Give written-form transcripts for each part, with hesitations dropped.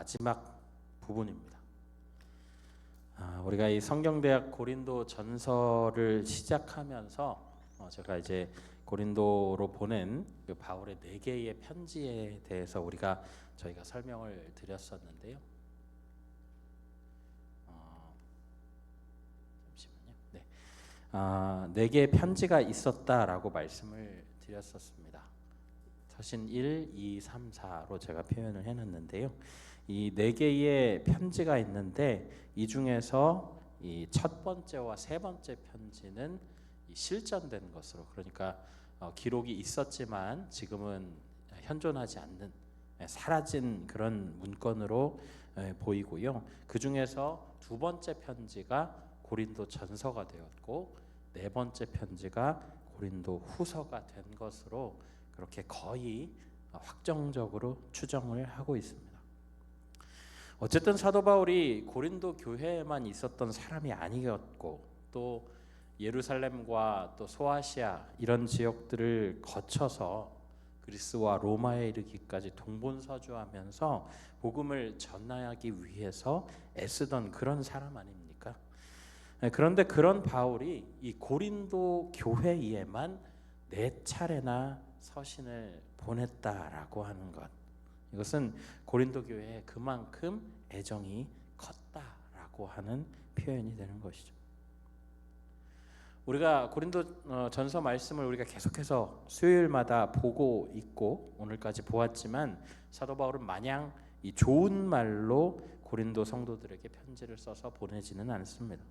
마지막 부분입니다. 우리가 이 성경대학 고린도 전서를 시작하면서 제가 이제 고린도로 보낸 그 바울의 4개의 편지에 대해서 저희가 설명을 드렸었는데요. 잠시만요. 네. 4개의 편지가 있었다라고 말씀을 드렸었습니다. 서신 1, 2, 3, 4로 제가 표현을 해놨는데요. 이 4개의 편지가 있는데 이 중에서 이 첫 번째와 세 번째 편지는 실전된 것으로, 그러니까 기록이 있었지만 지금은 현존하지 않는, 사라진 그런 문건으로 보이고요. 그 중에서 두 번째 편지가 고린도 전서가 되었고 네 번째 편지가 고린도 후서가 된 것으로 그렇게 거의 확정적으로 추정을 하고 있습니다. 어쨌든 사도 바울이 고린도 교회에만 있었던 사람이 아니었고 또 예루살렘과 또 소아시아 이런 지역들을 거쳐서 그리스와 로마에 이르기까지 동분서주하면서 복음을 전하기 위해서 애쓰던 그런 사람 아닙니까? 그런데 그런 바울이 이 고린도 교회에만 4차례나 서신을 보냈다라고 하는 것, 이것은 고린도 교회에 그만큼 애정이 컸다라고 하는 표현이 되는 것이죠. 우리가 고린도 전서 말씀을 우리가 계속해서 수요일마다 보고 있고 오늘까지 보았지만 사도 바울은 마냥 이 좋은 말로 고린도 성도들에게 편지를 써서 보내지는 않습니다.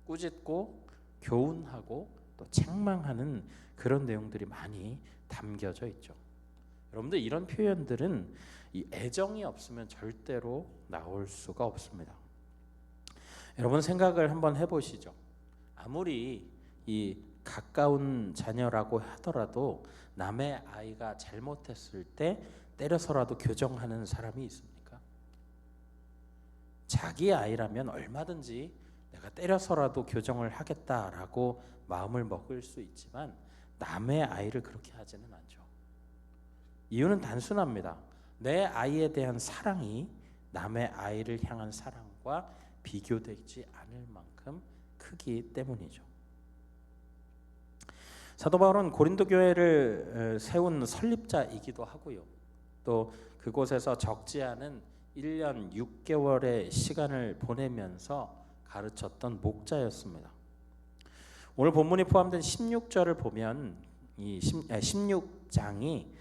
꾸짖고 교훈하고 또 책망하는 그런 내용들이 많이 담겨져 있죠. 여러분들, 이런 표현들은 이 애정이 없으면 절대로 나올 수가 없습니다. 여러분 생각을 한번 해보시죠. 아무리 이 가까운 자녀라고 하더라도 남의 아이가 잘못했을 때 때려서라도 교정하는 사람이 있습니까? 자기 아이라면 얼마든지 내가 때려서라도 교정을 하겠다라고 마음을 먹을 수 있지만 남의 아이를 그렇게 하지는 않죠. 이유는 단순합니다. 내 아이에 대한 사랑이 남의 아이를 향한 사랑과 비교되지 않을 만큼 크기 때문이죠. 사도 바울은 고린도 교회를 세운 설립자이기도 하고요. 또 그곳에서 적지 않은 1년 6개월의 시간을 보내면서 가르쳤던 목자였습니다. 오늘 본문이 포함된 16절을 보면 이 16장이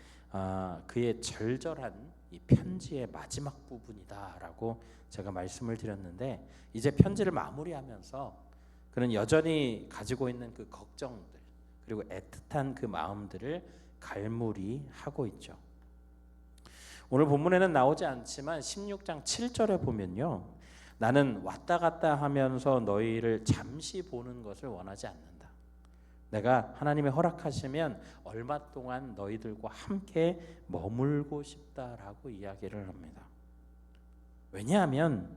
그의 절절한 이 편지의 마지막 부분이다라고 제가 말씀을 드렸는데, 이제 편지를 마무리하면서 그는 여전히 가지고 있는 그 걱정들 그리고 애틋한 그 마음들을 갈무리하고 있죠. 오늘 본문에는 나오지 않지만 16장 7절에 보면요, 나는 왔다 갔다 하면서 너희를 잠시 보는 것을 원하지 않는다. 내가 하나님이 허락하시면 얼마 동안 너희들과 함께 머물고 싶다라고 이야기를 합니다. 왜냐하면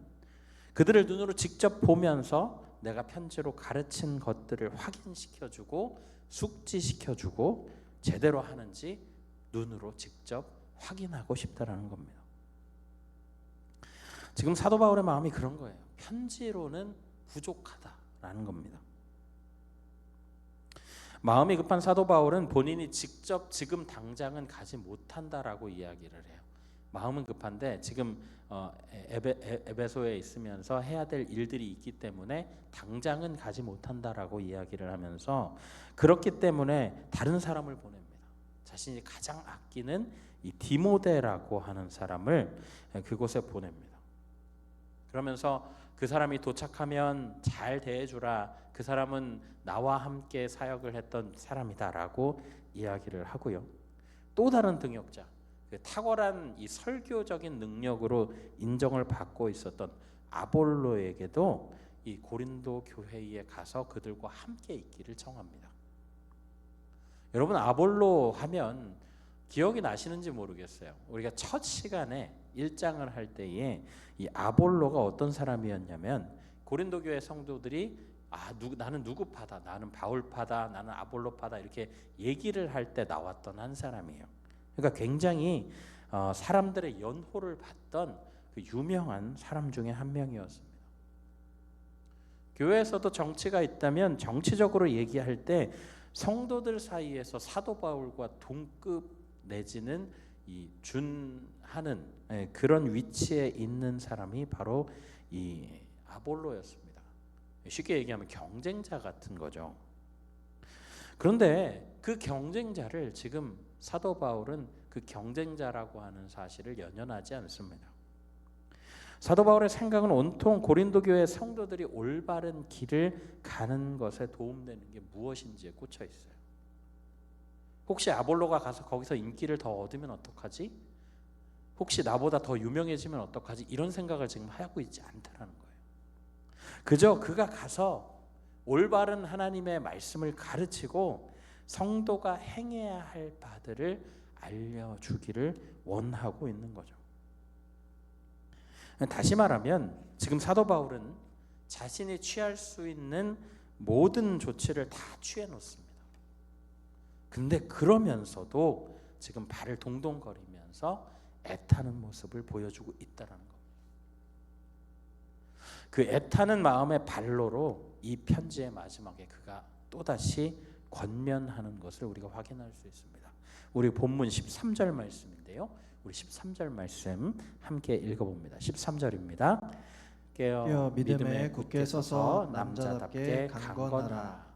그들을 눈으로 직접 보면서 내가 편지로 가르친 것들을 확인시켜주고 숙지시켜주고 제대로 하는지 눈으로 직접 확인하고 싶다라는 겁니다. 지금 사도 바울의 마음이 그런 거예요. 편지로는 부족하다라는 겁니다. 마음이 급한 사도 바울은 본인이 직접 지금 당장은 가지 못한다라고 이야기를 해요. 마음은 급한데 지금 에베소에 있으면서 해야 될 일들이 있기 때문에 당장은 가지 못한다라고 이야기를 하면서, 그렇기 때문에 다른 사람을 보냅니다. 자신이 가장 아끼는 이 디모데라고 하는 사람을 그곳에 보냅니다. 그러면서 그 사람이 도착하면 잘 대해주라, 그 사람은 나와 함께 사역을 했던 사람이다라고 이야기를 하고요. 또 다른 등역자, 그 탁월한 이 설교적인 능력으로 인정을 받고 있었던 아볼로에게도 이 고린도 교회에 가서 그들과 함께 있기를 청합니다. 여러분, 아볼로 하면 기억이 나시는지 모르겠어요. 우리가 첫 시간에 1장을 할 때에 이 아볼로가 어떤 사람이었냐면, 고린도 교회 성도들이 나는 누구 파다, 나는 바울 파다, 나는 아볼로 파다 이렇게 얘기를 할 때 나왔던 한 사람이에요. 그러니까 굉장히 사람들의 연호를 받던 그 유명한 사람 중에 한 명이었습니다. 교회에서도 정치가 있다면 정치적으로 얘기할 때 성도들 사이에서 사도 바울과 동급 내지는 이 준하는 그런 위치에 있는 사람이 바로 이 아볼로였습니다. 쉽게 얘기하면 경쟁자 같은 거죠. 그런데 그 경쟁자를 지금 사도 바울은 그 경쟁자라고 하는 사실을 연연하지 않습니다. 사도 바울의 생각은 온통 고린도 교회 성도들이 올바른 길을 가는 것에 도움되는 게 무엇인지에 꽂혀 있어요. 혹시 아볼로가 가서 거기서 인기를 더 얻으면 어떡하지? 혹시 나보다 더 유명해지면 어떡하지? 이런 생각을 지금 하고 있지 않다라는 거예요. 그저 그가 가서 올바른 하나님의 말씀을 가르치고 성도가 행해야 할 바들을 알려주기를 원하고 있는 거죠. 다시 말하면 지금 사도 바울은 자신이 취할 수 있는 모든 조치를 다 취해 놓습니다. 근데 그러면서도 지금 발을 동동거리면서 애타는 모습을 보여주고 있다는 겁니다. 그 애타는 마음의 발로로 이 편지의 마지막에 그가 또다시 권면하는 것을 우리가 확인할 수 있습니다. 우리 본문 13절 말씀인데요. 우리 13절 말씀 함께 읽어봅니다. 13절입니다. 깨어 믿음에 굳게 서서 남자답게 강건하라.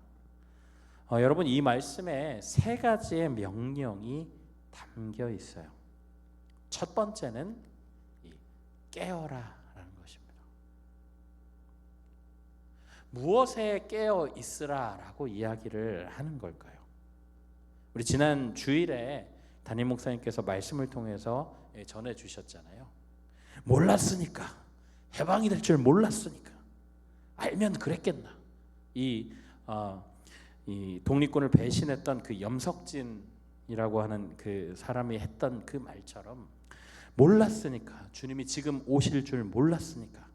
여러분, 이 말씀에 세 가지의 명령이 담겨 있어요. 첫 번째는 깨어라라는 것입니다. 무엇에 깨어 있으라라고 이야기를 하는 걸까요? 우리 지난 주일에 담임 목사님께서 말씀을 통해서 전해 주셨잖아요. 몰랐으니까, 해방이 될 줄 몰랐으니까, 알면 그랬겠나. 이 독립군을 배신했던 그 염석진이라고 하는 그 사람이 했던 그 말처럼 몰랐으니까, 주님이 지금 오실 줄 몰랐으니까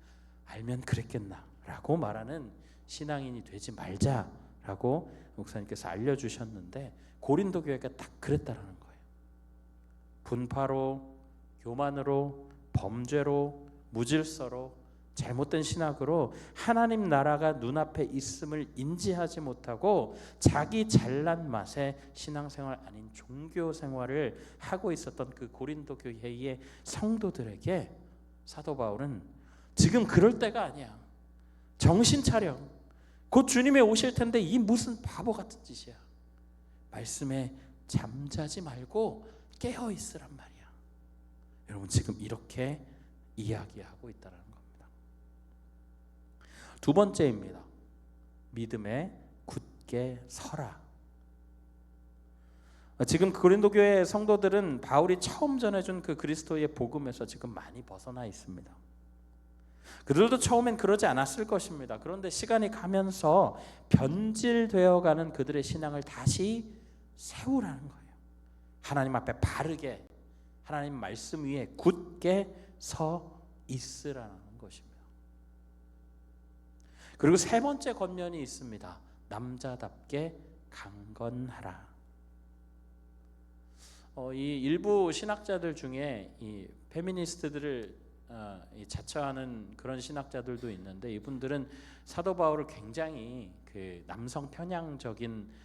알면 그랬겠나라고 말하는 신앙인이 되지 말자라고 목사님께서 알려주셨는데, 고린도 교회가 딱 그랬다라는 거예요. 분파로, 교만으로, 범죄로, 무질서로, 잘못된 신학으로 하나님 나라가 눈앞에 있음을 인지하지 못하고 자기 잘난 맛에 신앙생활 아닌 종교생활을 하고 있었던 그 고린도 교회의 성도들에게 사도 바울은 지금 그럴 때가 아니야. 정신 차려. 곧 주님이 오실 텐데 이 무슨 바보 같은 짓이야. 말씀에 잠자지 말고 깨어 있으란 말이야. 여러분, 지금 이렇게 이야기하고 있다는 겁니다. 두 번째입니다. 믿음에 굳게 서라. 지금 고린도 교회 성도들은 바울이 처음 전해준 그 그리스도의 복음에서 지금 많이 벗어나 있습니다. 그들도 처음엔 그러지 않았을 것입니다. 그런데 시간이 가면서 변질되어가는 그들의 신앙을 다시 세우라는 거예요. 하나님 앞에 바르게, 하나님 말씀 위에 굳게 서 있으라는 것입니다. 그리고 세 번째 권면이 있습니다. 남자답게 강건하라. 이 일부 신학자들 중에 이 페미니스트들을 자처하는 그런 신학자들도 있는데, 이분들은 사도 바울을 굉장히 그 남성 편향적인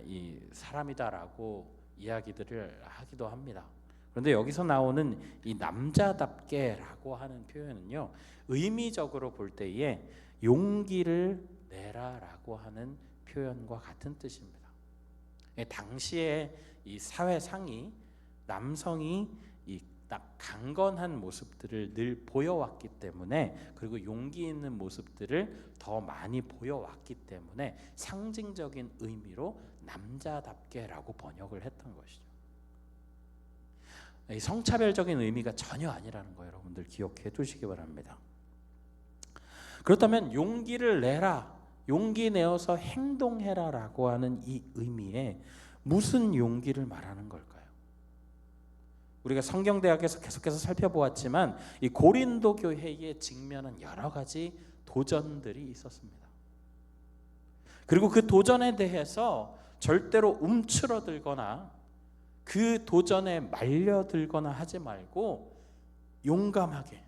이 사람이다라고 이야기들을 하기도 합니다. 그런데 여기서 나오는 이 남자답게라고 하는 표현은요, 의미적으로 볼 때에 용기를 내라라고 하는 표현과 같은 뜻입니다. 당시에 이 사회상이 남성이 이 딱 강건한 모습들을 늘 보여왔기 때문에, 그리고 용기 있는 모습들을 더 많이 보여왔기 때문에 상징적인 의미로 남자답게라고 번역을 했던 것이죠. 이 성차별적인 의미가 전혀 아니라는 거 여러분들 기억해 두시기 바랍니다. 그렇다면 용기를 내라, 용기 내어서 행동해라라고 하는 이 의미에 무슨 용기를 말하는 걸까요? 우리가 성경대학에서 계속해서 살펴보았지만 이 고린도 교회의 직면은 여러 가지 도전들이 있었습니다. 그리고 그 도전에 대해서 절대로 움츠러들거나 그 도전에 말려들거나 하지 말고 용감하게,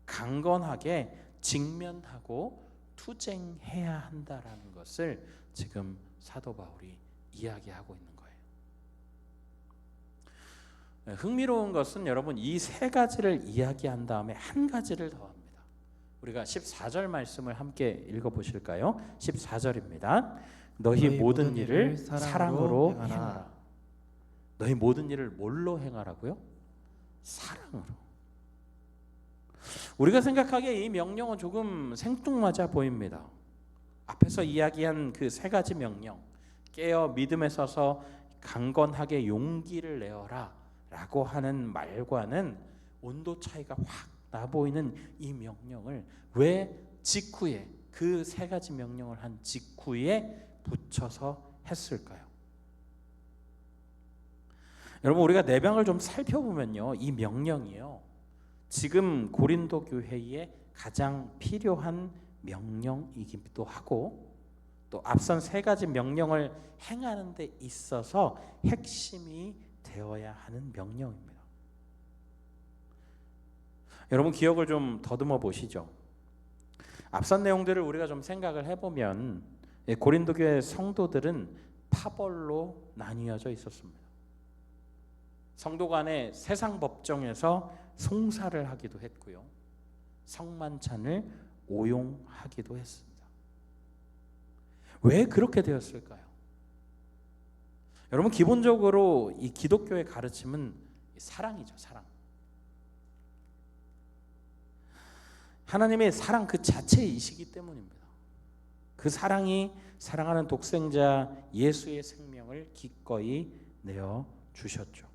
강건하게 직면하고 투쟁해야 한다라는 것을 지금 사도 바울이 이야기하고 있는 거예요. 흥미로운 것은 여러분, 이 세 가지를 이야기한 다음에 한 가지를 더합니다. 우리가 14절 말씀을 함께 읽어보실까요? 14절입니다. 너희 모든 일을 사랑으로 행하라. 너희 모든 일을 뭘로 행하라고요? 사랑으로. 우리가 생각하기에 이 명령은 조금 생뚱맞아 보입니다. 앞에서 이야기한 그 세 가지 명령, 깨어 믿음에 서서 강건하게 용기를 내어라 라고 하는 말과는 온도 차이가 확 나 보이는 이 명령을 왜 직후에, 그 세 가지 명령을 한 직후에 붙여서 했을까요? 여러분, 우리가 내병을 좀 살펴보면요, 이 명령이요, 지금 고린도 교회에 가장 필요한 명령이기도 하고, 또 앞선 세 가지 명령을 행하는 데 있어서 핵심이 되어야 하는 명령입니다. 여러분, 기억을 좀 더듬어 보시죠. 앞선 내용들을 우리가 좀 생각을 해보면 고린도 교회 성도들은 파벌로 나뉘어져 있었습니다. 성도 간에 세상 법정에서 송사를 하기도 했고요, 성만찬을 오용하기도 했습니다. 왜 그렇게 되었을까요? 여러분, 기본적으로 이 기독교의 가르침은 사랑이죠, 사랑. 하나님의 사랑 그 자체이시기 때문입니다. 그 사랑이 사랑하는 독생자 예수의 생명을 기꺼이 내어 주셨죠.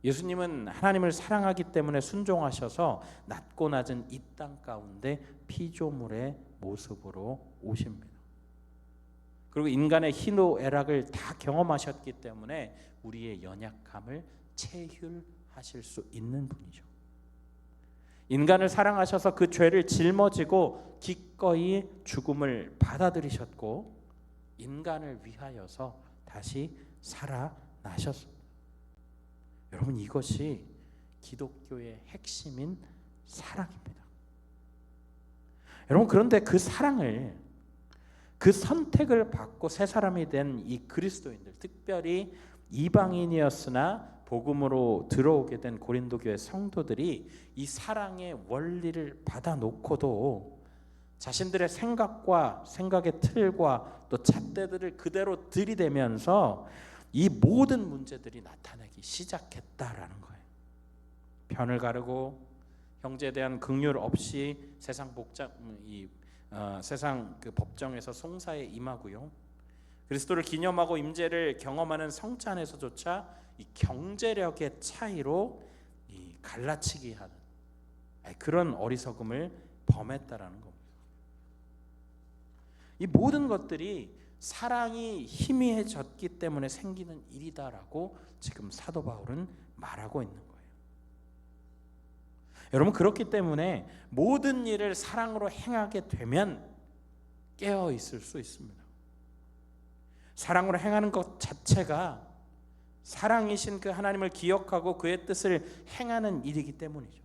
예수님은 하나님을 사랑하기 때문에 순종하셔서 낮고 낮은 이 땅 가운데 피조물의 모습으로 오십니다. 그리고 인간의 희노애락을 다 경험하셨기 때문에 우리의 연약함을 체휼하실 수 있는 분이죠. 인간을 사랑하셔서 그 죄를 짊어지고 기꺼이 죽음을 받아들이셨고, 인간을 위하여서 다시 살아나셨습니다. 여러분, 이것이 기독교의 핵심인 사랑입니다. 여러분, 그런데 그 사랑을, 그 선택을 받고 새 사람이 된 이 그리스도인들, 특별히 이방인이었으나 복음으로 들어오게 된 고린도 교회 성도들이 이 사랑의 원리를 받아놓고도 자신들의 생각과 생각의 틀과 또 잣대들을 그대로 들이대면서 이 모든 문제들이 나타나기 시작했다라는 거예요. 편을 가르고 형제에 대한 긍휼 없이 세상 그 법정에서 송사에 임하고요, 그리스도를 기념하고 임재를 경험하는 성찬에서조차 이 경제력의 차이로 이 갈라치기 하는 그런 어리석음을 범했다라는 겁니다. 이 모든 것들이 사랑이 희미해졌기 때문에 생기는 일이다라고 지금 사도 바울은 말하고 있는 거예요. 여러분, 그렇기 때문에 모든 일을 사랑으로 행하게 되면 깨어 있을 수 있습니다. 사랑으로 행하는 것 자체가 사랑이신 그 하나님을 기억하고 그의 뜻을 행하는 일이기 때문이죠.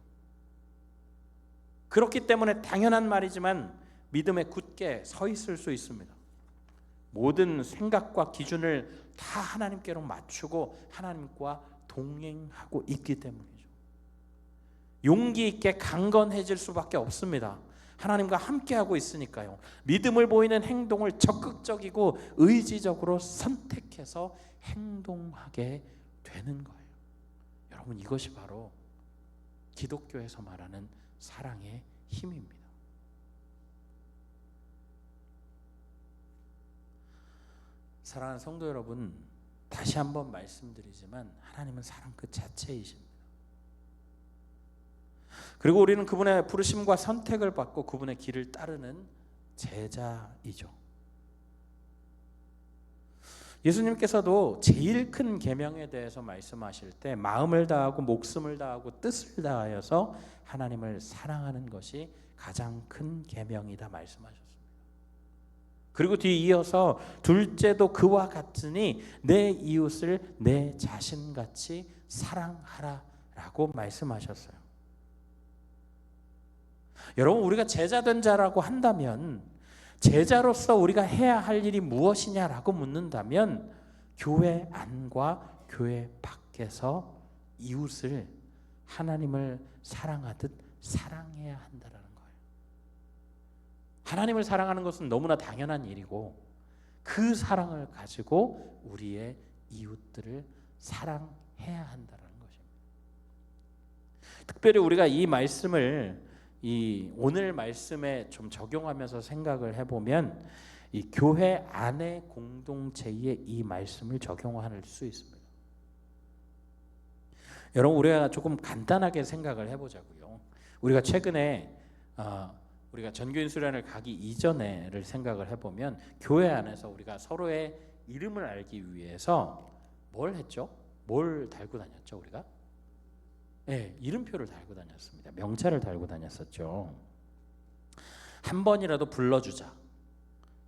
그렇기 때문에 당연한 말이지만 믿음에 굳게 서 있을 수 있습니다. 모든 생각과 기준을 다 하나님께로 맞추고 하나님과 동행하고 있기 때문이죠. 용기 있게 강건해질 수밖에 없습니다. 하나님과 함께하고 있으니까요. 믿음을 보이는 행동을 적극적이고 의지적으로 선택해서 행동하게 되는 거예요. 여러분, 이것이 바로 기독교에서 말하는 사랑의 힘입니다. 사랑하는 성도 여러분, 다시 한번 말씀드리지만 하나님은 사랑 그 자체이십니다. 그리고 우리는 그분의 부르심과 선택을 받고 그분의 길을 따르는 제자이죠. 예수님께서도 제일 큰 계명에 대해서 말씀하실 때 마음을 다하고 목숨을 다하고 뜻을 다하여서 하나님을 사랑하는 것이 가장 큰 계명이다 말씀하셨습니다. 그리고 뒤이어서 둘째도 그와 같으니 내 이웃을 내 자신같이 사랑하라라고 말씀하셨어요. 여러분, 우리가 제자된 자라고 한다면, 제자로서 우리가 해야 할 일이 무엇이냐라고 묻는다면, 교회 안과 교회 밖에서 이웃을 하나님을 사랑하듯 사랑해야 한다라는 거예요. 하나님을 사랑하는 것은 너무나 당연한 일이고, 그 사랑을 가지고 우리의 이웃들을 사랑해야 한다라는 것입니다. 특별히 우리가 이 말씀을 이 오늘 말씀에 좀 적용하면서 생각을 해보면, 이 교회 안의 공동체에 이 말씀을 적용할 수 있습니다. 여러분, 우리가 조금 간단하게 생각을 해보자고요. 우리가 최근에 우리가 전교인 수련을 가기 이전에를 생각을 해보면, 교회 안에서 우리가 서로의 이름을 알기 위해서 뭘 했죠? 뭘 달고 다녔죠, 우리가? 네, 이름표를 달고 다녔습니다. 명찰을 달고 다녔었죠. 한 번이라도 불러주자.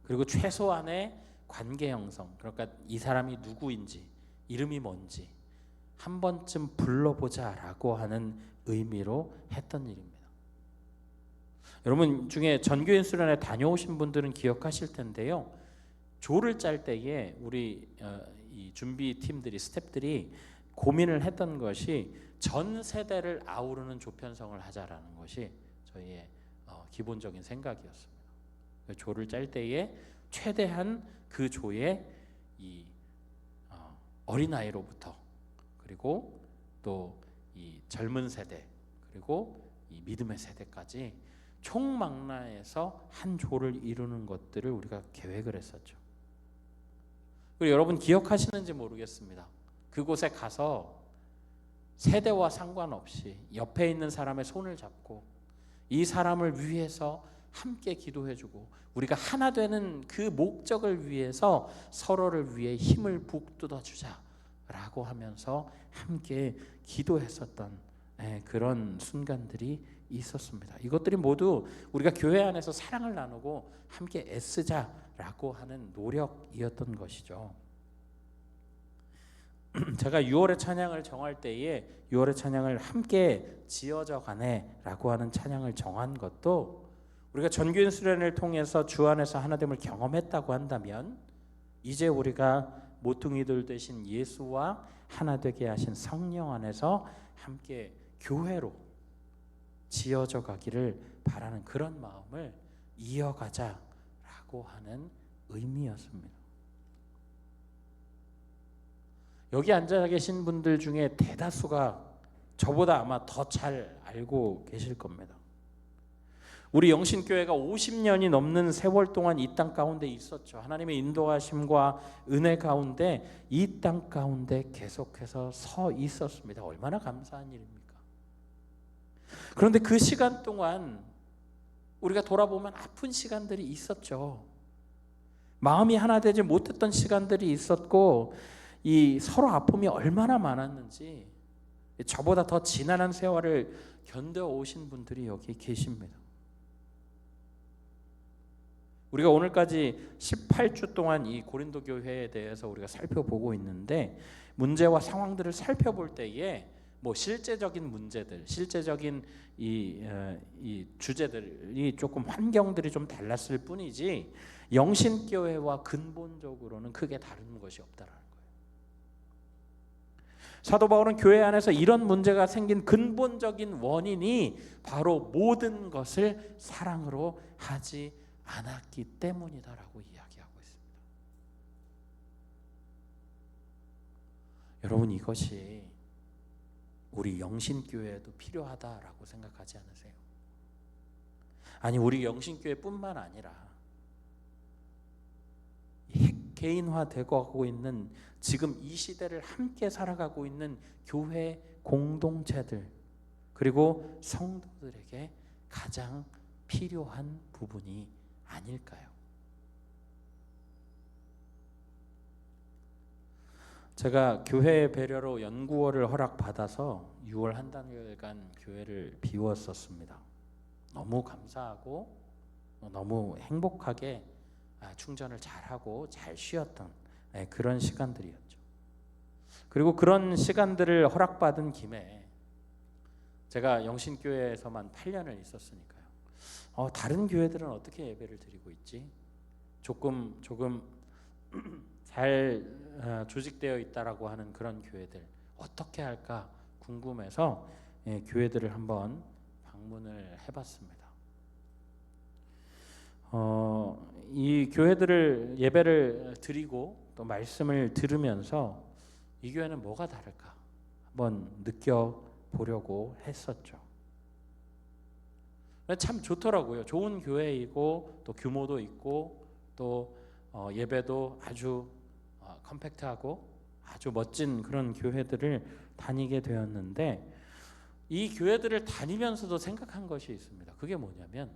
그리고 최소한의 관계 형성, 그러니까 이 사람이 누구인지, 이름이 뭔지 한 번쯤 불러보자라고 하는 의미로 했던 일입니다. 여러분 중에 전교인 수련회 다녀오신 분들은 기억하실 텐데요. 조를 짤 때에 우리 이 준비팀들이, 스태프들이 고민을 했던 것이 전 세대를 아우르는 조편성을 하자라는 것이 저희의 기본적인 생각이었습니다. 조를 짤 때에 최대한 그 조의 이 어린아이로부터, 그리고 또 이 젊은 세대, 그리고 이 믿음의 세대까지 총망라해서 한 조를 이루는 것들을 우리가 계획을 했었죠. 그리고 여러분 기억하시는지 모르겠습니다. 그곳에 가서 세대와 상관없이 옆에 있는 사람의 손을 잡고 이 사람을 위해서 함께 기도해주고, 우리가 하나 되는 그 목적을 위해서 서로를 위해 힘을 북돋아 주자라고 하면서 함께 기도했었던 그런 순간들이 있었습니다. 이것들이 모두 우리가 교회 안에서 사랑을 나누고 함께 애쓰자라고 하는 노력이었던 것이죠. 제가 6월의 찬양을 정할 때에 6월의 찬양을 함께 지어져 가네라고 하는 찬양을 정한 것도, 우리가 전교인 수련을 통해서 주 안에서 하나됨을 경험했다고 한다면, 이제 우리가 모퉁이들 되신 예수와 하나 되게 하신 성령 안에서 함께 교회로 지어져 가기를 바라는 그런 마음을 이어가자라고 하는 의미였습니다. 여기 앉아 계신 분들 중에 대다수가 저보다 아마 더 잘 알고 계실 겁니다. 우리 영신교회가 50년이 넘는 세월 동안 이 땅 가운데 있었죠. 하나님의 인도하심과 은혜 가운데 이 땅 가운데 계속해서 서 있었습니다. 얼마나 감사한 일입니까? 그런데 그 시간 동안 우리가 돌아보면 아픈 시간들이 있었죠. 마음이 하나 되지 못했던 시간들이 있었고, 이 서로 아픔이 얼마나 많았는지 저보다 더 지난한 세월을 견뎌오신 분들이 여기 계십니다. 우리가 오늘까지 18주 동안 이 고린도 교회에 대해서 우리가 살펴보고 있는데, 문제와 상황들을 살펴볼 때에 뭐 실제적인 문제들, 실제적인 이 주제들이 조금 환경들이 좀 달랐을 뿐이지 영신교회와 근본적으로는 크게 다른 것이 없다라는 거예요. 사도 바울은 교회 안에서 이런 문제가 생긴 근본적인 원인이 바로 모든 것을 사랑으로 하지 않았기 때문이다라고 이야기하고 있습니다. 여러분, 이것이 우리 영신교회에도 필요하다라고 생각하지 않으세요? 아니, 우리 영신교회뿐만 아니라 개인화되고 가고 있는 지금 이 시대를 함께 살아가고 있는 교회 공동체들, 그리고 성도들에게 가장 필요한 부분이 아닐까요? 제가 교회 배려로 연구월을 허락받아서 6월 한 달간 교회를 비웠었습니다. 너무 감사하고 너무 행복하게 충전을 잘하고 잘 쉬었던 그런 시간들이었죠. 그리고 그런 시간들을 허락받은 김에 제가 영신교회에서만 8년을 있었으니까요. 다른 교회들은 어떻게 예배를 드리고 있지? 조금 잘 조직되어 있다라고 하는 그런 교회들 어떻게 할까 궁금해서 교회들을 한번 방문을 해봤습니다. 이 교회들을 예배를 드리고 또 말씀을 들으면서 이 교회는 뭐가 다를까 한번 느껴보려고 했었죠. 참 좋더라고요. 좋은 교회이고 또 규모도 있고 또 예배도 아주 컴팩트하고 아주 멋진 그런 교회들을 다니게 되었는데 이 교회들을 다니면서도 생각한 것이 있습니다. 그게 뭐냐면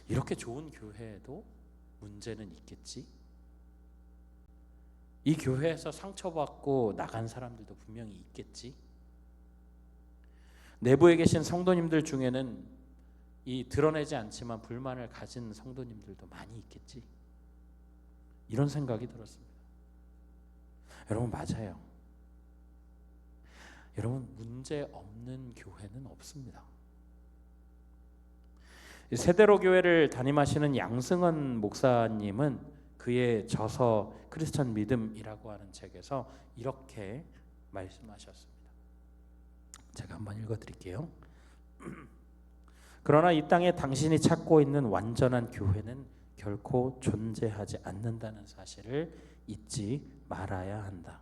이렇게 좋은 교회에도 문제는 있겠지. 이 교회에서 상처받고 나간 사람들도 분명히 있겠지. 내부에 계신 성도님들 중에는 이 드러내지 않지만 불만을 가진 성도님들도 많이 있겠지. 이런 생각이 들었습니다. 여러분 맞아요. 여러분 문제 없는 교회는 없습니다. 세대로 교회를 담임하시는 양승헌 목사님은 그의 저서 크리스천 믿음이라고 하는 책에서 이렇게 말씀하셨습니다. 제가 한번 읽어드릴게요. 그러나 이 땅에 당신이 찾고 있는 완전한 교회는 결코 존재하지 않는다는 사실을 잊지 말아야 한다.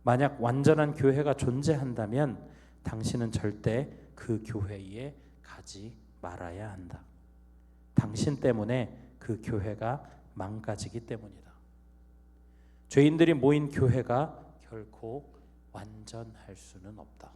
만약 완전한 교회가 존재한다면 당신은 절대 그 교회에 가지 말아야 한다. 당신 때문에 그 교회가 망가지기 때문이다. 죄인들이 모인 교회가 결코 완전할 수는 없다.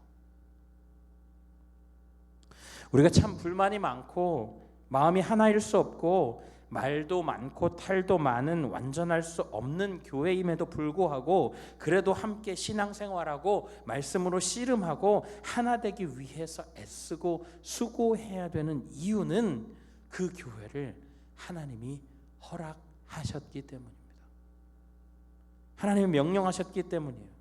우리가 참 불만이 많고 마음이 하나일 수 없고 말도 많고 탈도 많은 완전할 수 없는 교회임에도 불구하고 그래도 함께 신앙생활하고 말씀으로 씨름하고 하나 되기 위해서 애쓰고 수고해야 되는 이유는 그 교회를 하나님이 허락하셨기 때문입니다. 하나님이 명령하셨기 때문이에요.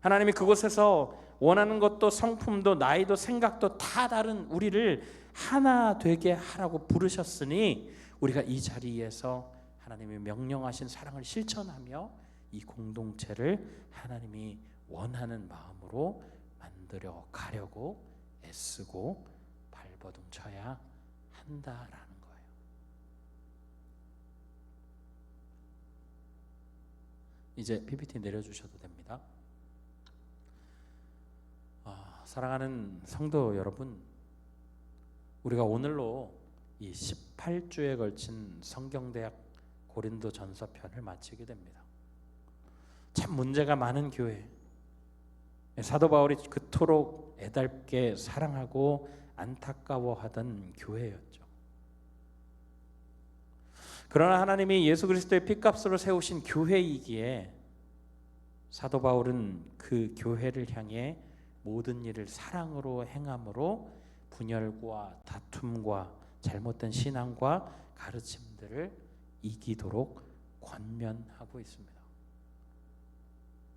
하나님이 그곳에서 원하는 것도 성품도 나이도 생각도 다 다른 우리를 하나 되게 하라고 부르셨으니 우리가 이 자리에서 하나님이 명령하신 사랑을 실천하며 이 공동체를 하나님이 원하는 마음으로 만들어 가려고 애쓰고 발버둥 쳐야 한다라는 거예요. 이제 PPT 내려주셔도 됩니다. 사랑하는 성도 여러분, 우리가 오늘로 이 18주에 걸친 성경대학 고린도전서 편을 마치게 됩니다. 참 문제가 많은 교회, 사도 바울이 그토록 애달게 사랑하고 안타까워하던 교회였죠. 그러나 하나님이 예수 그리스도의 피값으로 세우신 교회이기에 사도 바울은 그 교회를 향해 모든 일을 사랑으로 행함으로 분열과 다툼과 잘못된 신앙과 가르침들을 이기도록 권면하고 있습니다.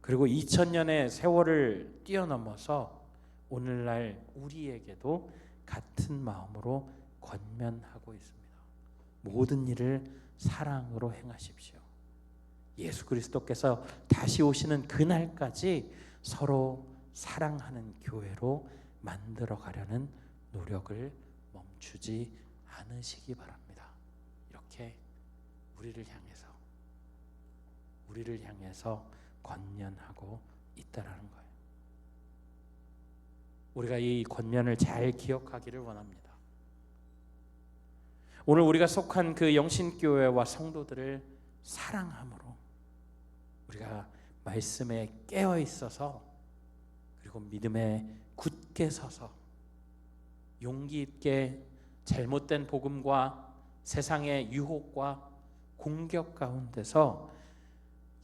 그리고 2000년의 세월을 뛰어넘어서 오늘날 우리에게도 같은 마음으로 권면하고 있습니다. 모든 일을 사랑으로 행하십시오. 예수 그리스도께서 다시 오시는 그날까지 서로 사랑하는 교회로 만들어 가려는 노력을 멈추지 않으시기 바랍니다. 이렇게 우리를 향해서 권면하고 있다라는 거예요. 우리가 이 권면을 잘 기억하기를 원합니다. 오늘 우리가 속한 그 영신교회와 성도들을 사랑함으로 우리가 말씀에 깨어 있어서 그리고 믿음에 굳게 서서 용기 있게 잘못된 복음과 세상의 유혹과 공격 가운데서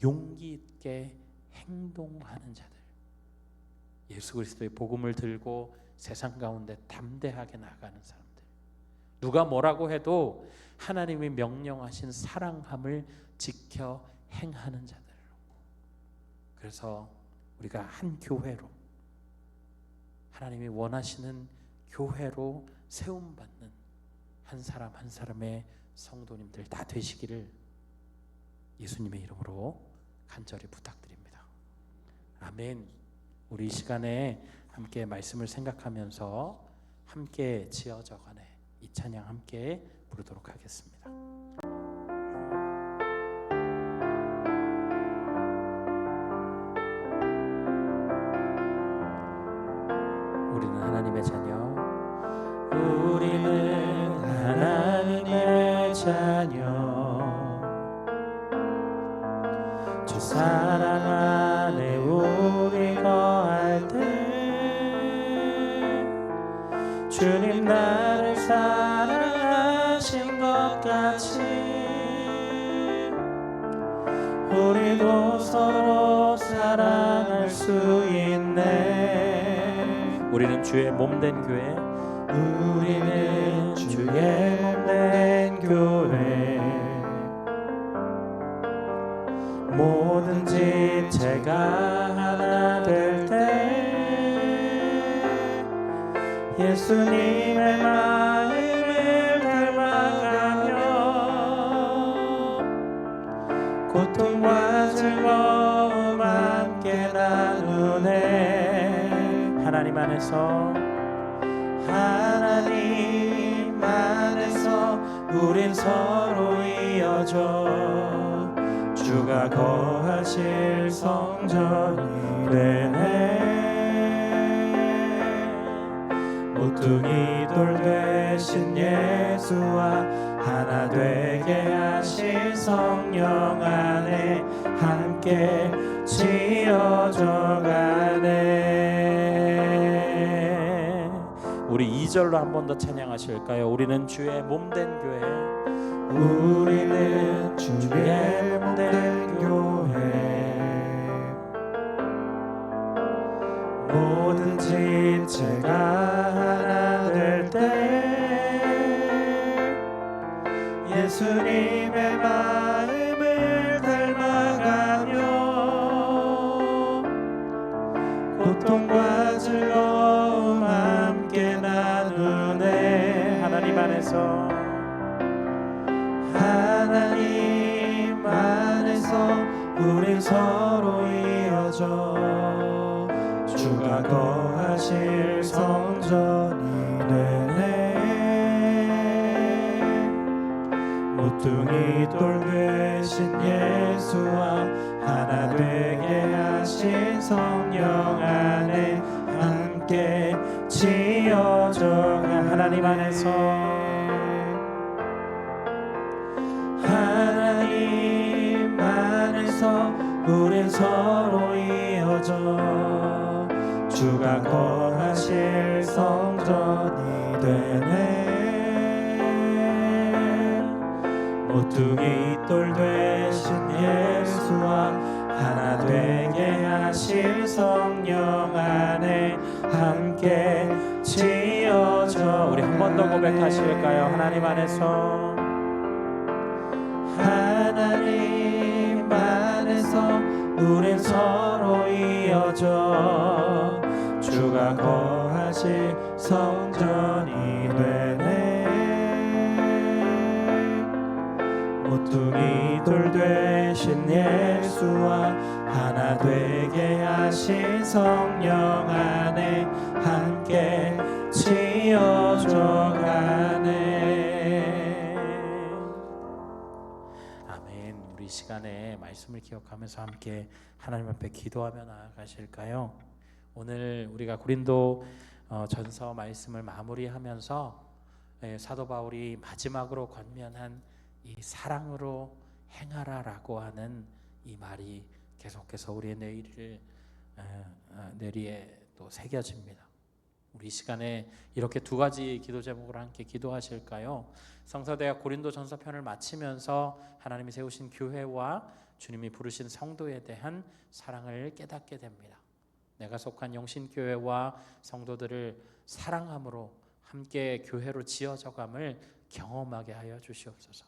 용기 있게 행동하는 자들, 예수 그리스도의 복음을 들고 세상 가운데 담대하게 나가는 사람들, 누가 뭐라고 해도 하나님이 명령하신 사랑함을 지켜 행하는 자들로. 그래서 우리가 한 교회로, 하나님이 원하시는 교회로 세움받는 한 사람 한 사람의 성도님들 다 되시기를 예수님의 이름으로 간절히 부탁드립니다. 아멘. 우리 이 시간에 함께 말씀을 생각하면서 함께 지어져가네 이 찬양 함께 부르도록 하겠습니다. 우리는 하나님의 자녀, 우리는 하나님의 자녀, 주 사랑 안에 우리 거할 때 주님 나를 사랑하신 것 같이 우리도 서로 사랑할 수 있네. 우리는 주의 몸된 교회, 우리는 주의 몸된 교회, 모든 지체가 하나 될 때 예수님의 마음을 닮아가며 고통과 즐거움 함께 나누네. 하나님 안에서 우린 서로 이어져 주가 거하실 성전이 되네. 모퉁이 돌 되신 예수와 하나 되게 하신 성령 안에 함께 지어져 가네. 우리 2절로 한 번 더 찬양하실까요? 우리는 주의 몸된 교회, 우리는 주의 몸된 교회, 모든 지체가 하나 될 때 예수님의 마음을 닮아가며 고통과 즐거움 함께 나누네. 하나님 안에서 우린 서로 이어져 주가 거하실 성전이 되네. 모퉁이 돌 되신 예수와 하나 되게 하신 성령 안에 함께 지어져 가. 하나님 안에서 우린 서로 이어져 주가 거하실 성전이 되네. 모퉁이 돌 되신 예수와 하나 되게 하실 성령 안에 함께 지어져. 우리 한 번 더 고백하실까요? 하나님 안에서 우린 서로 이어져 주가 거하실 성전이 되네. 모퉁이 돌 되신 예수와 하나 되게 하신 성령 안에 함께 지어져 가네. 이 시간에 말씀을 기억하면서 함께 하나님 앞에 기도하며 나아가실까요? 오늘 우리가 고린도 전서 말씀을 마무리하면서 사도 바울이 마지막으로 권면한 이 사랑으로 행하라라고 하는 이 말이 계속해서 우리의 뇌리에 또 새겨집니다. 우리 이 시간에 이렇게 두 가지 기도 제목으로 함께 기도하실까요? 성서대학 고린도 전서편을 마치면서 하나님이 세우신 교회와 주님이 부르신 성도에 대한 사랑을 깨닫게 됩니다. 내가 속한 영신교회와 성도들을 사랑함으로 함께 교회로 지어져감을 경험하게 하여 주시옵소서.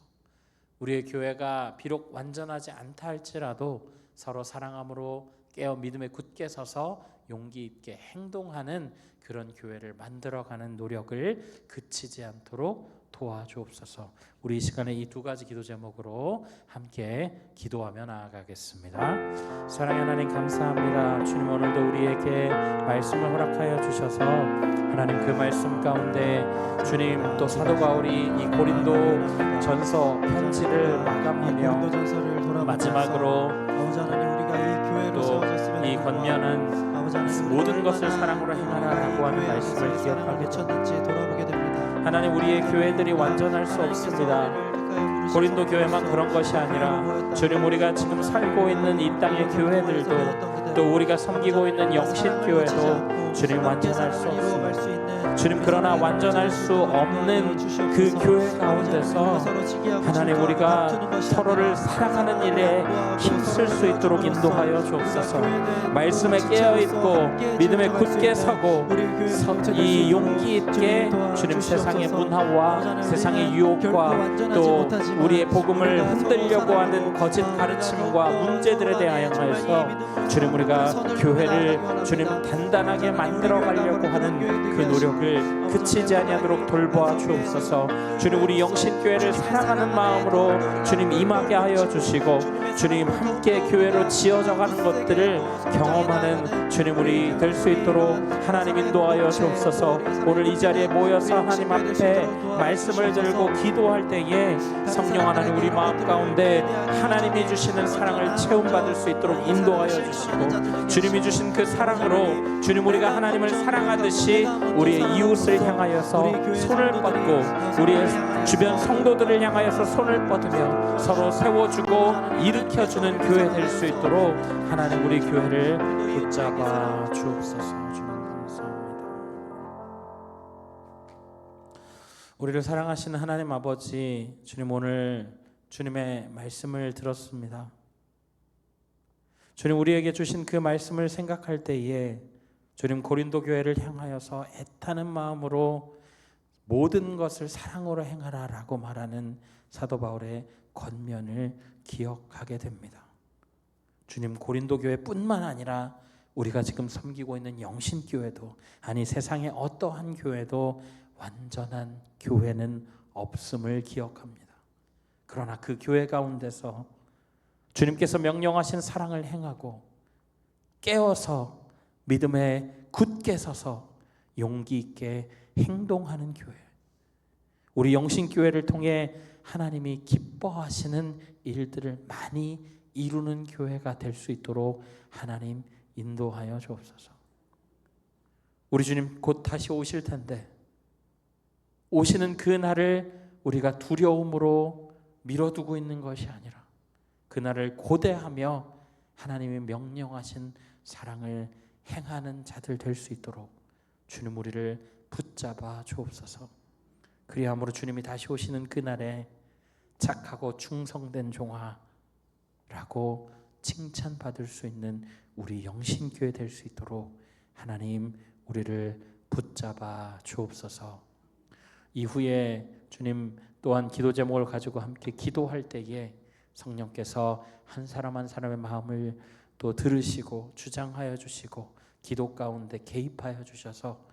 우리의 교회가 비록 완전하지 않다 할지라도 서로 사랑함으로 깨어 믿음에 굳게 서서 용기 있게 행동하는 그런 교회를 만들어가는 노력을 그치지 않도록 도와주옵소서. 우리 이 시간에 이 두 가지 기도 제목으로 함께 기도하며 나아가겠습니다. 사랑의 하나님 감사합니다. 주님, 오늘도 우리에게 말씀을 허락하여 주셔서 하나님 그 말씀 가운데 주님 또 사도 바울이 이 고린도 전서 편지를 마감하며 마지막으로 또 이 권면은 모든 것을 사랑으로 행하라라고 하는 말씀을 기억하게 됩니다. 하나님, 우리의 교회들이 완전할 수 없습니다. 고린도 교회만 그런 것이 아니라 주님, 우리가 지금 살고 있는 이 땅의 교회들도 또 우리가 섬기고 있는 영신교회도 주님 완전할 수 없습니다. 주님, 그러나 완전할 수 없는 그 교회 가운데서 하나님, 우리가 서로를 사랑하는 일에 힘쓸 수 있도록 인도하여 주옵소서. 말씀에 깨어있고 믿음에 굳게 서고 이 용기 있게 주님 세상의 문화와 세상의 유혹과 또 우리의 복음을 흔들려고 하는 거짓 가르침과 문제들에 대하여서 주님, 우리가 교회를 주님 단단하게 만들어 가려고 하는 그 노력을 그치지 아니하도록 돌보아 주옵소서. 주님, 우리 영신교회를 사랑하는 마음으로 주님 임하게 하여 주시고 주님 함께 교회로 지어져 가는 것들을 경험하는 주님 우리 될 수 있도록 하나님 인도하여 주옵소서. 오늘 이 자리에 모여서 하나님 앞에 말씀을 들고 기도할 때에 성령 하나님 우리 마음 가운데 하나님이 주시는 사랑을 체험받을 수 있도록 인도하여 주시고 주님이 주신 그 사랑으로 주님 우리가 하나님을 사랑하듯이 우리의 이웃을 향하여서 손을 뻗고 우리의 주변 성도들을 향하여서 손을 뻗으며 서로 세워주고 일으켜주는 교회 될 수 있도록 하나님 우리 교회를 붙잡아 주옵소서. 주님 감사합니다. 우리를 사랑하시는 하나님 아버지, 주님 오늘 주님의 말씀을 들었습니다. 주님, 우리에게 주신 그 말씀을 생각할 때에 주님 고린도 교회를 향하여서 애타는 마음으로 모든 것을 사랑으로 행하라라고 말하는 사도 바울의 권면을 기억하게 됩니다. 주님, 고린도 교회뿐만 아니라 우리가 지금 섬기고 있는 영신교회도, 아니 세상의 어떠한 교회도 완전한 교회는 없음을 기억합니다. 그러나 그 교회 가운데서 주님께서 명령하신 사랑을 행하고 깨어서 믿음에 굳게 서서 용기 있게 행동하는 교회, 우리 영신교회를 통해 하나님이 기뻐하시는 일들을 많이 이루는 교회가 될 수 있도록 하나님 인도하여 주옵소서. 우리 주님 곧 다시 오실 텐데 오시는 그 날을 우리가 두려움으로 미뤄두고 있는 것이 아니라 그날을 고대하며 하나님이 명령하신 사랑을 행하는 자들 될 수 있도록 주님 우리를 붙잡아 주옵소서. 그리함으로 주님이 다시 오시는 그날에 착하고 충성된 종아라고 칭찬받을 수 있는 우리 영신교회 될 수 있도록 하나님 우리를 붙잡아 주옵소서. 이후에 주님 또한 기도 제목을 가지고 함께 기도할 때에 성령께서 한 사람 한 사람의 마음을 또 들으시고 주장하여 주시고 기도 가운데 개입하여 주셔서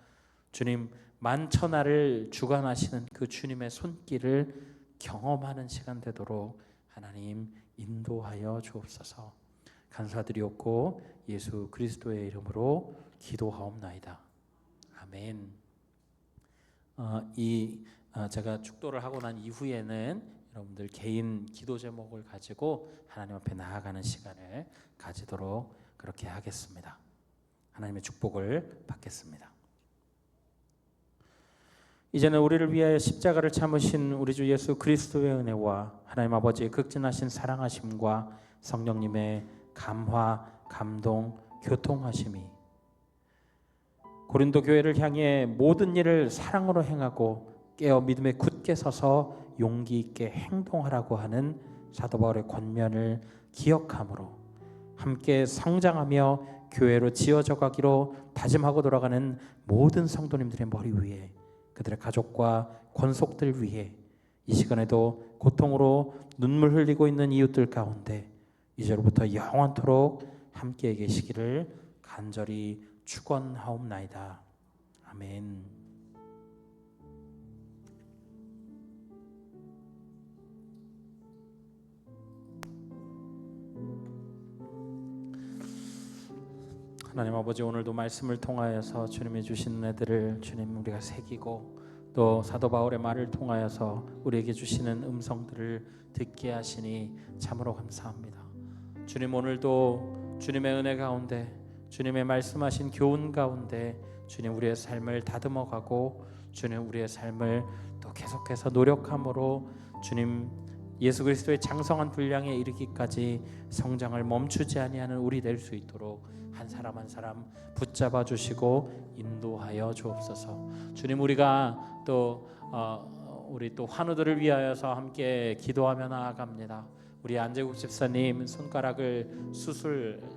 주님 만천하를 주관하시는 그 주님의 손길을 경험하는 시간 되도록 하나님 인도하여 주옵소서. 감사드리옵고 예수 그리스도의 이름으로 기도하옵나이다. 아멘. 제가 축도를 하고 난 이후에는 여러분들 개인 기도 제목을 가지고 하나님 앞에 나아가는 시간을 가지도록 그렇게 하겠습니다. 하나님의 축복을 받겠습니다. 이제는 우리를 위하여 십자가를 참으신 우리 주 예수 그리스도의 은혜와 하나님 아버지의 극진하신 사랑하심과 성령님의 감화, 감동, 교통하심이 고린도 교회를 향해 모든 일을 사랑으로 행하고 깨어 믿음에 굳게 서서 용기 있게 행동하라고 하는 사도 바울의 권면을 기억함으로 함께 성장하며 교회로 지어져 가기로 다짐하고 돌아가는 모든 성도님들의 머리 위에 그들의 가족과 권속들 위해 이 시간에도 고통으로 눈물 흘리고 있는 이웃들 가운데 이제로부터 영원토록 함께 계시기를 간절히 축원하옵나이다. 아멘. 하나님 아버지, 오늘도 말씀을 통하여서 주님이 주신 은혜들을 주님 우리가 새기고 또 사도 바울의 말을 통하여서 우리에게 주시는 음성들을 듣게 하시니 참으로 감사합니다. 주님, 오늘도 주님의 은혜 가운데 주님의 말씀하신 교훈 가운데 주님 우리의 삶을 다듬어가고 주님 우리의 삶을 또 계속해서 노력함으로 주님 예수 그리스도의 장성한 분량에 이르기까지 성장을 멈추지 아니하는 우리 될 수 있도록 한 사람 한 사람 붙잡아 주시고 인도하여 주옵소서. 주님, 우리가 또 우리 또 환우들을 위하여서 함께 기도하며 나아갑니다. 우리 안재국 집사님 손가락을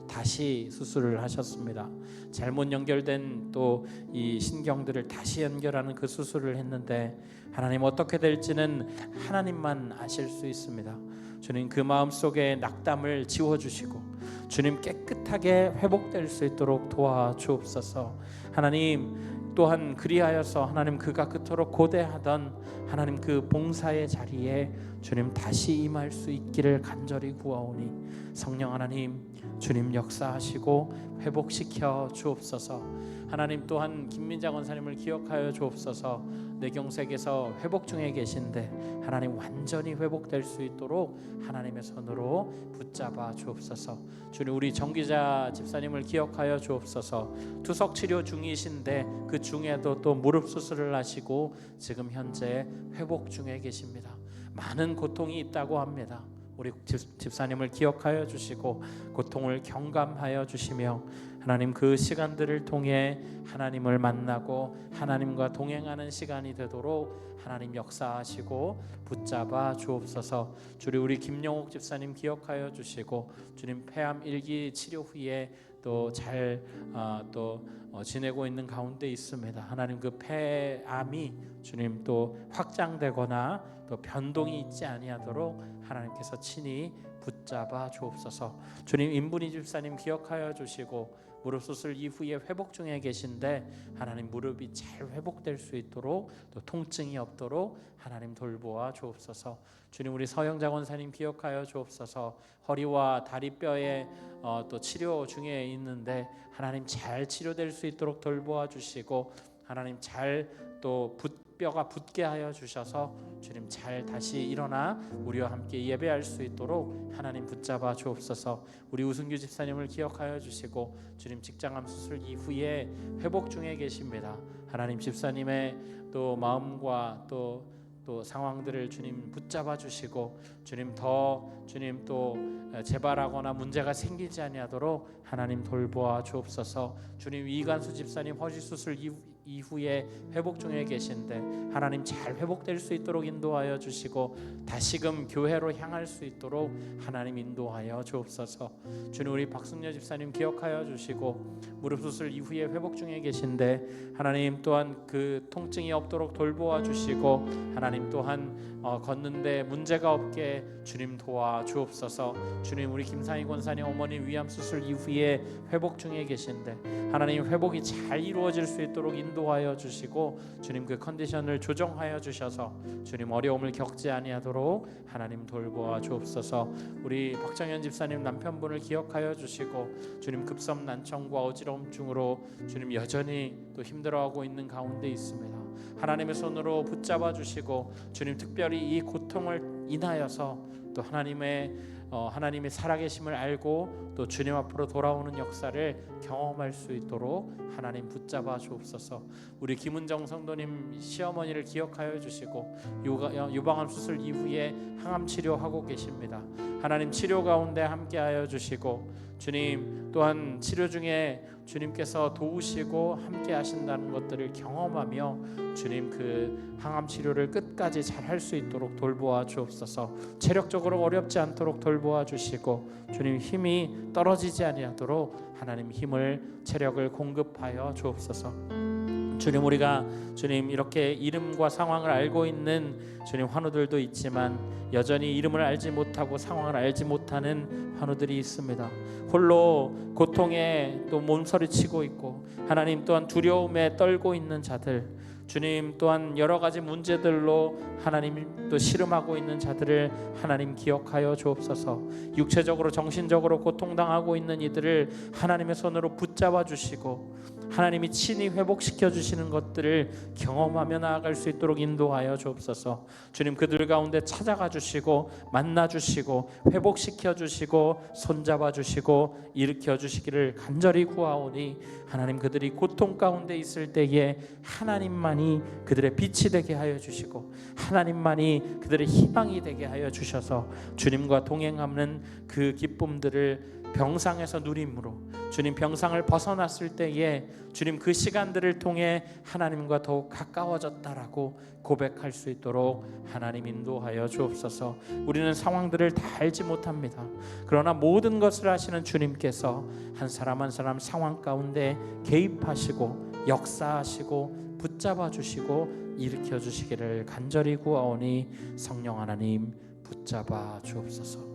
다시 수술을 하셨습니다. 잘못 연결된 또 이 신경들을 다시 연결하는 그 수술을 했는데 하나님 어떻게 될지는 하나님만 아실 수 있습니다. 주님, 그 마음속에 낙담을 지워주시고 주님 깨끗하게 회복될 수 있도록 도와주옵소서. 하나님 또한 그리하여서 하나님 그가 그토록 고대하던 하나님 그 봉사의 자리에 주님 다시 임할 수 있기를 간절히 구하오니 성령 하나님 주님 역사하시고 회복시켜 주옵소서. 하나님 또한 김민자 권사님을 기억하여 주옵소서. 뇌경색에서 회복 중에 계신데 하나님 완전히 회복될 수 있도록 하나님의 손으로 붙잡아 주옵소서. 주님, 우리 정기자 집사님을 기억하여 주옵소서. 투석 치료 중이신데 그 중에도 또 무릎 수술을 하시고 지금 현재 회복 중에 계십니다. 많은 고통이 있다고 합니다. 우리 집사님을 기억하여 주시고 고통을 경감하여 주시며 하나님 그 시간들을 통해 하나님을 만나고 하나님과 동행하는 시간이 되도록 하나님 역사하시고 붙잡아 주옵소서. 주님, 우리 김영옥 집사님 기억하여 주시고 주님 폐암 1기 치료 후에 또 잘 지내고 있는 가운데 있습니다. 하나님 그 폐암이 주님 또 확장되거나 또 변동이 있지 아니하도록 하나님께서 친히 붙잡아 주옵소서. 주님, 임분희 집사님 기억하여 주시고 무릎 수술 이후에 회복 중에 계신데 하나님 무릎이 잘 회복될 수 있도록 또 통증이 없도록 하나님 돌보아 주옵소서. 주님, 우리 서영자 권사님 기억하여 주옵소서. 허리와 다리뼈에 또 치료 중에 있는데 하나님 잘 치료될 수 있도록 돌보아 주시고 하나님 잘 또 뼈가 붙게 하여 주셔서 주님 잘 다시 일어나 우리와 함께 예배할 수 있도록 하나님 붙잡아 주옵소서. 우리 우승규 집사님을 기억하여 주시고 주님 직장암 수술 이후에 회복 중에 계십니다. 하나님 집사님의 또 마음과 또 상황들을 주님 붙잡아 주시고 주님 또 재발하거나 문제가 생기지 아니하도록 하나님 돌보아 주옵소서. 주님, 이간수 집사님 허리 수술 이후에 회복 중에 계신데 하나님 잘 회복될 수 있도록 인도하여 주시고 다시금 교회로 향할 수 있도록 하나님 인도하여 주옵소서. 주님, 우리 박승려 집사님 기억하여 주시고 무릎 수술 이후에 회복 중에 계신데 하나님 또한 그 통증이 없도록 돌보아 주시고 하나님 또한 걷는데 문제가 없게 주님 도와 주옵소서. 주님, 우리 김상희 권사님 어머니 위암 수술 이후에 회복 중에 계신데 하나님 회복이 잘 이루어질 수 있도록 인도하여 주시고 주님 그 컨디션을 조정하여 주셔서 주님 어려움을 겪지 아니하도록 하나님 돌보아 주옵소서. 우리 박정현 집사님 남편분을 기억하여 주시고 주님 급성 난청과 어지러움증으로 주님 여전히 또 힘들어하고 있는 가운데 있습니다. 하나님의 손으로 붙잡아 주시고 주님 특별히 이 고통을 인하여서 또 하나님의 살아계심을 알고 또 주님 앞으로 돌아오는 역사를 경험할 수 있도록 하나님 붙잡아 주옵소서. 우리 김은정 성도님 시어머니를 기억하여 주시고 유방암 수술 이후에 항암 치료하고 계십니다. 하나님 치료 가운데 함께하여 주시고 주님 또한 치료 중에 주님께서 도우시고 함께 하신다는 것들을 경험하며 주님 그 항암 치료를 끝까지 잘 할 수 있도록 돌보아 주옵소서. 체력적으로 어렵지 않도록 돌보아 주시고 주님 힘이 떨어지지 아니하도록 하나님 힘을 체력을 공급하여 주옵소서. 주님, 우리가 주님 이렇게 이름과 상황을 알고 있는 주님 환우들도 있지만 여전히 이름을 알지 못하고 상황을 알지 못하는 환우들이 있습니다. 홀로 고통에 또 몸서리치고 있고 하나님 또한 두려움에 떨고 있는 자들, 주님 또한 여러 가지 문제들로 하나님 또 씨름하고 있는 자들을 하나님 기억하여 주옵소서. 육체적으로 정신적으로 고통당하고 있는 이들을 하나님의 손으로 붙잡아 주시고 하나님이 친히 회복시켜 주시는 것들을 경험하며 나아갈 수 있도록 인도하여 주옵소서. 주님, 그들 가운데 찾아가 주시고 만나 주시고 회복시켜 주시고 손잡아 주시고 일으켜 주시기를 간절히 구하오니 하나님, 그들이 고통 가운데 있을 때에 하나님만이 그들의 빛이 되게 하여 주시고 하나님만이 그들의 희망이 되게 하여 주셔서 주님과 동행하는 그 기쁨들을 병상에서 누림으로 주님, 병상을 벗어났을 때에 주님 그 시간들을 통해 하나님과 더욱 가까워졌다라고 고백할 수 있도록 하나님 인도하여 주옵소서. 우리는 상황들을 다 알지 못합니다. 그러나 모든 것을 아시는 주님께서 한 사람 한 사람 상황 가운데 개입하시고 역사하시고 붙잡아 주시고 일으켜 주시기를 간절히 구하오니 성령 하나님 붙잡아 주옵소서.